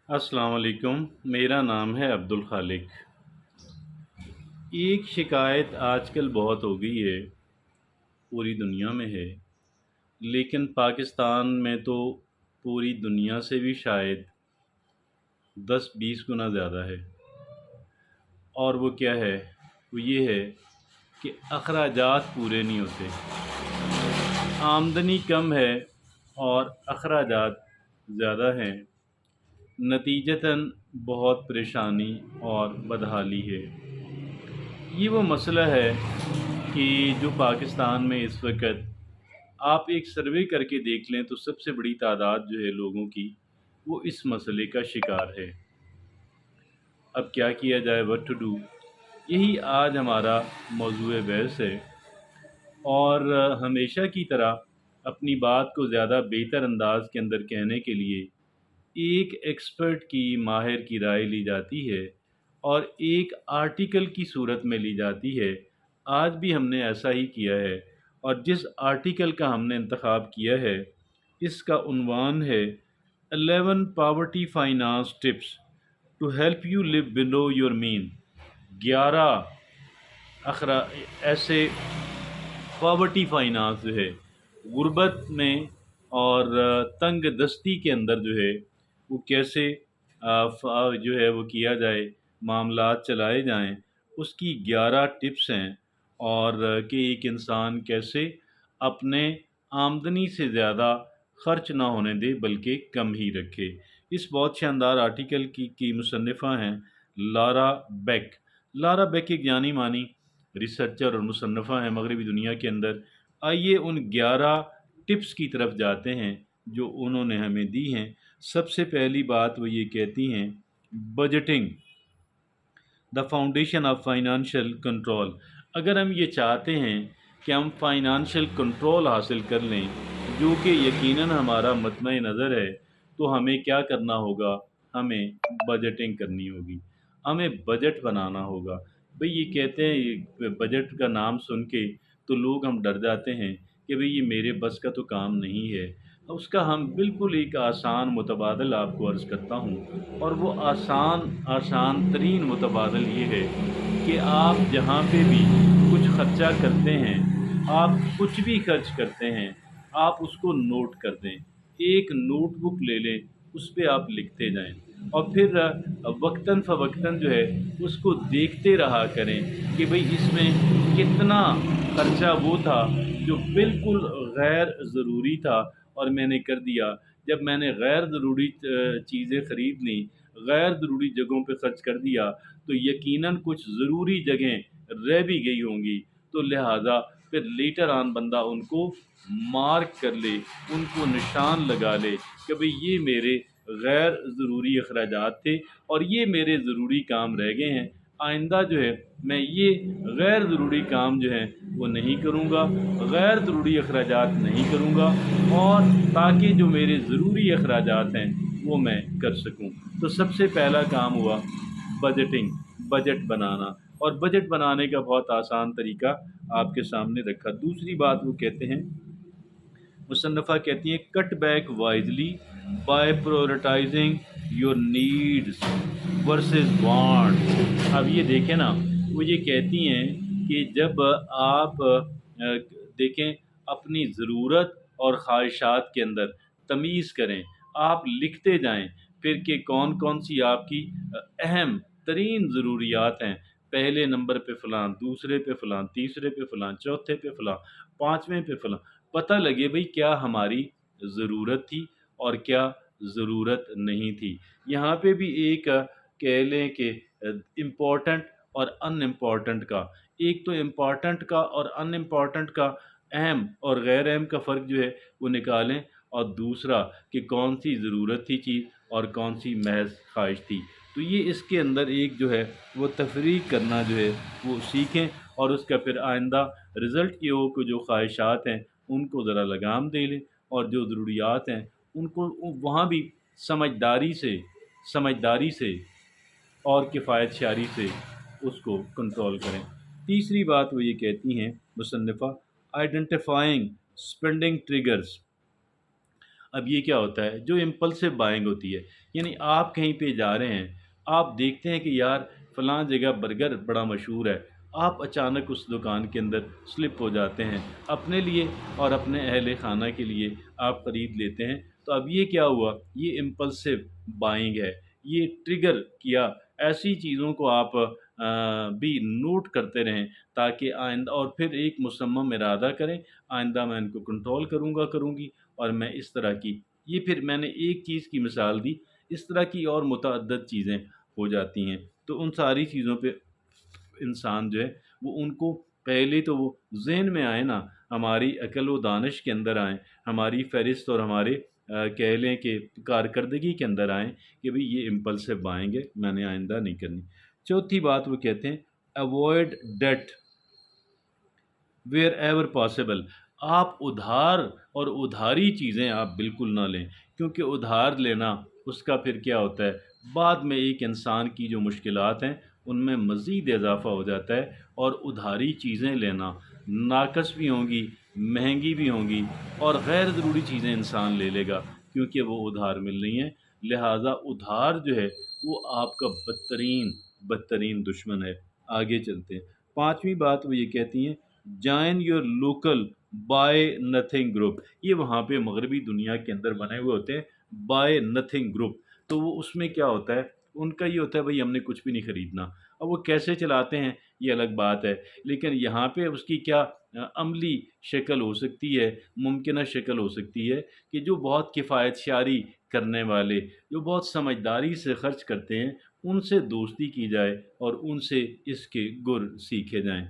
السلام علیکم، میرا نام ہے عبدالخالق۔ ایک شکایت آج کل بہت ہو گئی ہے، پوری دنیا میں ہے، لیکن پاکستان میں تو پوری دنیا سے بھی شاید 10-20 گنا زیادہ ہے۔ اور وہ کیا ہے؟ وہ یہ ہے کہ اخراجات پورے نہیں ہوتے، آمدنی کم ہے اور اخراجات زیادہ ہیں، نتیجتاً بہت پریشانی اور بدحالی ہے۔ یہ وہ مسئلہ ہے کہ جو پاکستان میں اس وقت آپ ایک سروے کر کے دیکھ لیں تو سب سے بڑی تعداد جو ہے لوگوں کی، وہ اس مسئلے کا شکار ہے۔ اب کیا کیا جائے، what to do، یہی آج ہمارا موضوع بحث ہے۔ اور ہمیشہ کی طرح اپنی بات کو زیادہ بہتر انداز کے اندر کہنے کے لیے ایک ایکسپرٹ کی، ماہر کی رائے لی جاتی ہے اور ایک آرٹیکل کی صورت میں لی جاتی ہے۔ آج بھی ہم نے ایسا ہی کیا ہے، اور جس آرٹیکل کا ہم نے انتخاب کیا ہے اس کا عنوان ہے 11 poverty finance tips to help you live below your mean. 11 ایسے پاورٹی فائنانس جو ہے، غربت میں اور تنگ دستی کے اندر جو ہے وہ کیسے جو ہے وہ کیا جائے، معاملات چلائے جائیں، اس کی 11 ٹپس ہیں۔ اور کہ ایک انسان کیسے اپنے آمدنی سے زیادہ خرچ نہ ہونے دے بلکہ کم ہی رکھے۔ اس بہت شاندار آرٹیکل کی مصنفہ ہیں لارا بیک۔ لارا بیک ایک جانی مانی ریسرچر اور مصنفہ ہیں مغربی دنیا کے اندر۔ آئیے ان 11 ٹپس کی طرف جاتے ہیں جو انہوں نے ہمیں دی ہیں۔ سب سے پہلی بات وہ یہ کہتی ہیں، budgeting the foundation of financial control. اگر ہم یہ چاہتے ہیں کہ ہم فائنانشیل کنٹرول حاصل کر لیں، جو کہ یقیناً ہمارا مطمع نظر ہے، تو ہمیں کیا کرنا ہوگا؟ ہمیں بجٹنگ کرنی ہوگی، ہمیں بجٹ بنانا ہوگا۔ بھئی یہ کہتے ہیں، بجٹ کا نام سن کے تو لوگ ہم ڈر جاتے ہیں کہ بھئی یہ میرے بس کا تو کام نہیں ہے۔ اس کا ہم بالکل ایک آسان متبادل آپ کو عرض کرتا ہوں، اور وہ آسان ترین متبادل یہ ہے کہ آپ جہاں پہ بھی کچھ خرچہ کرتے ہیں، آپ کچھ بھی خرچ کرتے ہیں، آپ اس کو نوٹ کر دیں، ایک نوٹ بک لے لیں، اس پہ آپ لکھتے جائیں، اور پھر وقتاً فوقتاً جو ہے اس کو دیکھتے رہا کریں کہ بھئی اس میں کتنا خرچہ وہ تھا جو بالکل غیر ضروری تھا اور میں نے کر دیا۔ جب میں نے غیر ضروری چیزیں خرید لیں، غیر ضروری جگہوں پہ خرچ کر دیا، تو یقیناً کچھ ضروری جگہیں رہ بھی گئی ہوں گی، تو لہٰذا پھر لیٹر آن بندہ ان کو مارک کر لے، ان کو نشان لگا لے کہ بھئی یہ میرے غیر ضروری اخراجات تھے اور یہ میرے ضروری کام رہ گئے ہیں۔ آئندہ جو ہے میں یہ غیر ضروری کام جو ہے وہ نہیں کروں گا، غیر ضروری اخراجات نہیں کروں گا، اور تاکہ جو میرے ضروری اخراجات ہیں وہ میں کر سکوں۔ تو سب سے پہلا کام ہوا بجٹنگ، بجٹ بنانا، اور بجٹ بنانے کا بہت آسان طریقہ آپ کے سامنے رکھا۔ دوسری بات وہ کہتے ہیں، مصنفہ کہتی ہیں، cut back wisely by prioritizing your needs versus want. اب یہ دیکھیں نا، وہ یہ کہتی ہیں کہ جب آپ دیکھیں اپنی ضرورت اور خواہشات کے اندر تمیز کریں، آپ لکھتے جائیں پھر کہ کون کون سی آپ کی اہم ترین ضروریات ہیں۔ پہلے نمبر پہ فلاں، دوسرے پہ فلاں، تیسرے پہ فلاں، چوتھے پہ فلاں، پانچویں پہ فلاں، پتہ لگے بھئی کیا ہماری ضرورت تھی اور کیا ضرورت نہیں تھی۔ یہاں پہ بھی ایک کہہ لیں کہ امپورٹنٹ اور ان امپورٹنٹ کا، ایک تو امپورٹنٹ کا اور ان امپورٹنٹ کا، اہم اور غیر اہم کا فرق جو ہے وہ نکالیں، اور دوسرا کہ کون سی ضرورت تھی چیز اور کون سی محض خواہش تھی۔ تو یہ اس کے اندر ایک جو ہے وہ تفریق کرنا جو ہے وہ سیکھیں، اور اس کا پھر آئندہ رزلٹ یہ ہو کہ جو خواہشات ہیں ان کو ذرا لگام دے لیں، اور جو ضروریات ہیں ان کو وہاں بھی سمجھداری سے اور کفایت شعاری سے اس کو کنٹرول کریں۔ تیسری بات وہ یہ کہتی ہیں مصنفہ، آئیڈینٹیفائنگ اسپینڈنگ ٹریگرز۔ اب یہ کیا ہوتا ہے، جو امپلسو بائنگ ہوتی ہے، یعنی آپ کہیں پہ جا رہے ہیں، آپ دیکھتے ہیں کہ یار فلاں جگہ برگر بڑا مشہور ہے، آپ اچانک اس دکان کے اندر سلپ ہو جاتے ہیں، اپنے لیے اور اپنے اہل خانہ کے لیے آپ خرید لیتے ہیں۔ تو اب یہ کیا ہوا، یہ امپلسو بائنگ ہے، یہ ٹریگر کیا۔ ایسی چیزوں کو آپ بھی نوٹ کرتے رہیں تاکہ آئندہ، اور پھر ایک مصمم ارادہ کریں، آئندہ میں ان کو کنٹرول کروں گا، کروں گی، اور میں اس طرح کی، یہ پھر میں نے ایک چیز کی مثال دی، اس طرح کی اور متعدد چیزیں ہو جاتی ہیں۔ تو ان ساری چیزوں پہ انسان جو ہے وہ ان کو پہلے تو وہ ذہن میں آئے نا، ہماری عقل و دانش کے اندر آئیں، ہماری فہرست اور ہمارے کہہ لیں کہ کارکردگی کے اندر آئیں کہ بھئی یہ امپلسو بائیں گے میں نے آئندہ نہیں کرنی۔ چوتھی بات وہ کہتے ہیں avoid debt wherever possible. آپ ادھار اور ادھاری چیزیں آپ بالکل نہ لیں، کیونکہ ادھار لینا اس کا پھر کیا ہوتا ہے، بعد میں ایک انسان کی جو مشکلات ہیں ان میں مزید اضافہ ہو جاتا ہے، اور ادھاری چیزیں لینا ناقص بھی ہوں گی، مہنگی بھی ہوں گی، اور غیر ضروری چیزیں انسان لے لے گا کیونکہ وہ ادھار مل رہی ہیں۔ لہٰذا ادھار جو ہے وہ آپ کا بدترین دشمن ہے۔ آگے چلتے ہیں، پانچویں بات وہ یہ کہتی ہیں join your local by nothing group. یہ وہاں پہ مغربی دنیا کے اندر بنے ہوئے ہوتے ہیں بائی نتھنگ گروپ، تو وہ اس میں کیا ہوتا ہے، ان کا یہ ہوتا ہے بھائی ہم نے کچھ بھی نہیں خریدنا۔ اب وہ کیسے چلاتے ہیں یہ الگ بات ہے، لیکن یہاں پہ اس کی کیا عملی شکل ہو سکتی ہے، ممکنہ شکل ہو سکتی ہے کہ جو بہت کفایت شعاری کرنے والے، جو بہت سمجھداری سے خرچ کرتے ہیں، ان سے دوستی کی جائے اور ان سے اس کے گر سیکھے جائیں۔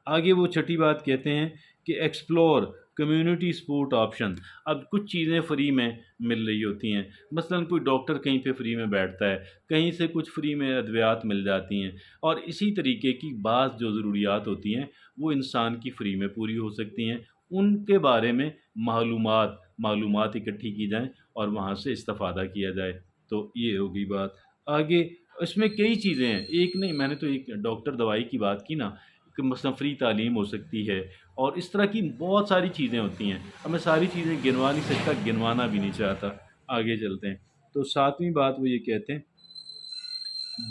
آگے وہ چھٹی بات کہتے ہیں کہ ایکسپلور کمیونٹی سپورٹ آپشن۔ اب کچھ چیزیں فری میں مل رہی ہوتی ہیں، مثلاً کوئی ڈاکٹر کہیں پہ فری میں بیٹھتا ہے، کہیں سے کچھ فری میں ادویات مل جاتی ہیں، اور اسی طریقے کی بعض جو ضروریات ہوتی ہیں وہ انسان کی فری میں پوری ہو سکتی ہیں۔ ان کے بارے میں معلومات اکٹھی کی جائیں اور وہاں سے استفادہ کیا جائے۔ تو یہ ہوگی بات۔ آگے اس میں کئی چیزیں ہیں، ایک نہیں، میں نے تو ایک ڈاکٹر دوائی کی بات کی نا، کہ مثلا فری تعلیم ہو سکتی ہے، اور اس طرح کی بہت ساری چیزیں ہوتی ہیں۔ اب میں ساری چیزیں گنوا نہیں سکتا، گنوانا بھی نہیں چاہتا۔ آگے چلتے ہیں، تو ساتویں بات وہ یہ کہتے ہیں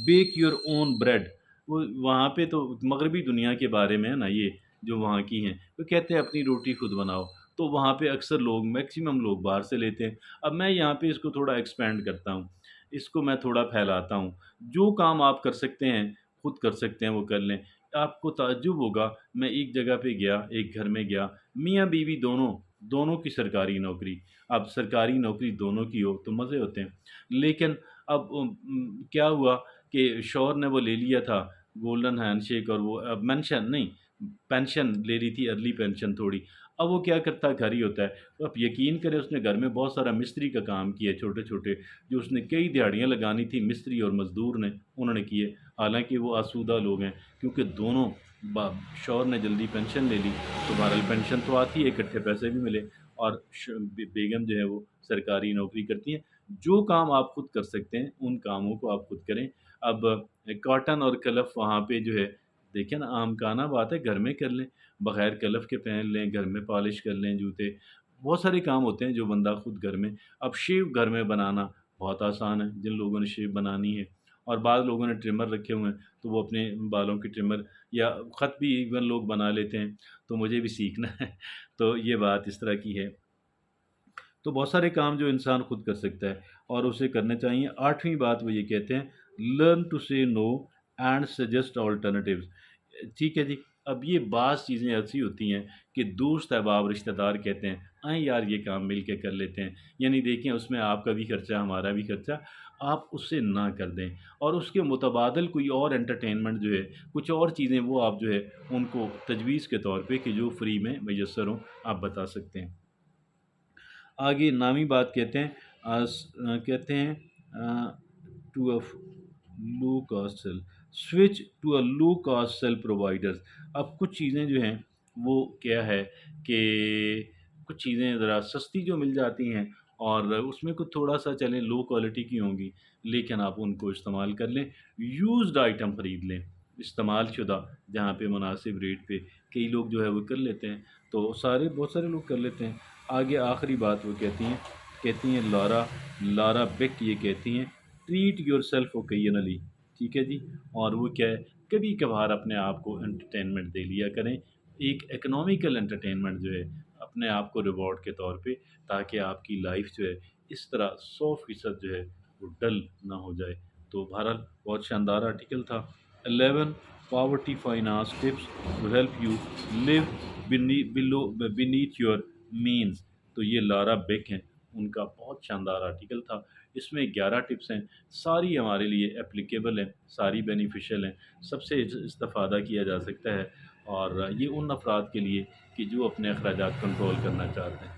بیک یور اون بریڈ۔ وہ وہاں پہ تو مغربی دنیا کے بارے میں ہے نا، یہ جو وہاں کی ہیں وہ کہتے ہیں اپنی روٹی خود بناؤ، تو وہاں پہ اکثر لوگ، میکسیمم لوگ باہر سے لیتے ہیں۔ اب میں یہاں پہ اس کو تھوڑا ایکسپینڈ کرتا ہوں، اس کو میں تھوڑا پھیلاتا ہوں۔ جو کام آپ کر سکتے ہیں، خود کر سکتے ہیں، وہ کر لیں۔ آپ کو تعجب ہوگا، میں ایک جگہ پہ گیا، ایک گھر میں گیا، میاں بیوی دونوں کی سرکاری نوکری۔ اب سرکاری نوکری دونوں کی ہو تو مزے ہوتے ہیں، لیکن اب کیا ہوا کہ شوہر نے وہ لے لیا تھا گولڈن ہینڈ شیک، اور وہ مینشن نہیں، پینشن لے لی تھی، ارلی پینشن تھوڑی۔ اب وہ کیا کرتا، گھر ہی ہوتا ہے، تو آپ یقین کریں اس نے گھر میں بہت سارا مستری کا کام کیا، چھوٹے چھوٹے جو اس نے کئی دیہڑیاں لگانی تھی، مستری اور مزدور نے، انہوں نے کیے، حالانکہ وہ آسودہ لوگ ہیں، کیونکہ دونوں شوہر نے جلدی پینشن لے لی، تو بہرحال پینشن تو آتی ہے، اکٹھے پیسے بھی ملے، اور بیگم جو ہے وہ سرکاری نوکری کرتی ہیں۔ جو کام آپ خود کر سکتے ہیں ان کاموں کو آپ خود کریں۔ اب کاٹن اور کلف وہاں پہ جو ہے، دیکھیں نا، عام کانا بات ہے، گھر میں کر لیں، بغیر کلف کے پہن لیں، گھر میں پالش کر لیں جوتے، بہت سارے کام ہوتے ہیں جو بندہ خود گھر میں۔ اب شیو گھر میں بنانا بہت آسان ہے، جن لوگوں نے شیو بنانی ہے، اور بعض لوگوں نے ٹرمر رکھے ہوئے ہیں تو وہ اپنے بالوں کی ٹرمر یا خط بھی ایون لوگ بنا لیتے ہیں، تو مجھے بھی سیکھنا ہے۔ تو یہ بات اس طرح کی ہے، تو بہت سارے کام جو انسان خود کر سکتا ہے اور اسے کرنے چاہیے۔ آٹھویں بات وہ یہ کہتے ہیں لرن ٹو سے نو اینڈ سجیسٹ آلٹرنیٹیوز۔ ٹھیک ہے جی، اب یہ بعض چیزیں ایسی ہوتی ہیں کہ دوست احباب رشتہ دار کہتے ہیں آئیں یار یہ کام مل کے کر لیتے ہیں، یعنی دیکھیں اس میں آپ کا بھی خرچہ، ہمارا بھی خرچہ، آپ اس سے نہ کر دیں، اور اس کے متبادل کوئی اور انٹرٹینمنٹ جو ہے، کچھ اور چیزیں وہ آپ جو ہے ان کو تجویز کے طور پہ کہ جو فری میں میسر ہوں آپ بتا سکتے ہیں۔ آگے نامی بات کہتے ہیں کہتے ہیں to a low cost cell, switch to a low cost cell providers. اب کچھ چیزیں جو ہیں وہ کیا ہے کہ کچھ چیزیں ذرا سستی جو مل جاتی ہیں، اور اس میں کچھ تھوڑا سا چلیں لو کوالٹی کی ہوں گی، لیکن آپ ان کو استعمال کر لیں، یوزڈ آئٹم خرید لیں، استعمال شدہ، جہاں پہ مناسب ریٹ پہ کئی لوگ جو ہے وہ کر لیتے ہیں، تو بہت سارے لوگ کر لیتے ہیں۔ آگے آخری بات وہ کہتی ہیں لارا بیک یہ کہتی ہیں ٹریٹ یور سیلف اوکیجنلی، ٹھیک ہے جی، اور وہ کیا ہے، کبھی کبھار اپنے آپ کو انٹرٹینمنٹ دے لیا کریں، ایک اکنامیکل انٹرٹینمنٹ جو ہے اپنے آپ کو ریوارڈ کے طور پہ، تاکہ آپ کی لائف جو ہے اس طرح 100% جو ہے وہ ڈل نہ ہو جائے۔ تو بہرحال بہت شاندار آرٹیکل تھا۔ 11 poverty finance tips to help you live beneath your means, تو یہ لارا بیک ہیں، ان کا بہت شاندار آرٹیکل تھا۔ اس میں 11 ٹپس ہیں، ساری ہمارے لیے اپلیکیبل ہیں، ساری بینیفیشیل ہیں، سب سے استفادہ کیا جا سکتا ہے، اور یہ ان افراد کے لیے کہ جو اپنے اخراجات کنٹرول کرنا چاہتے ہیں۔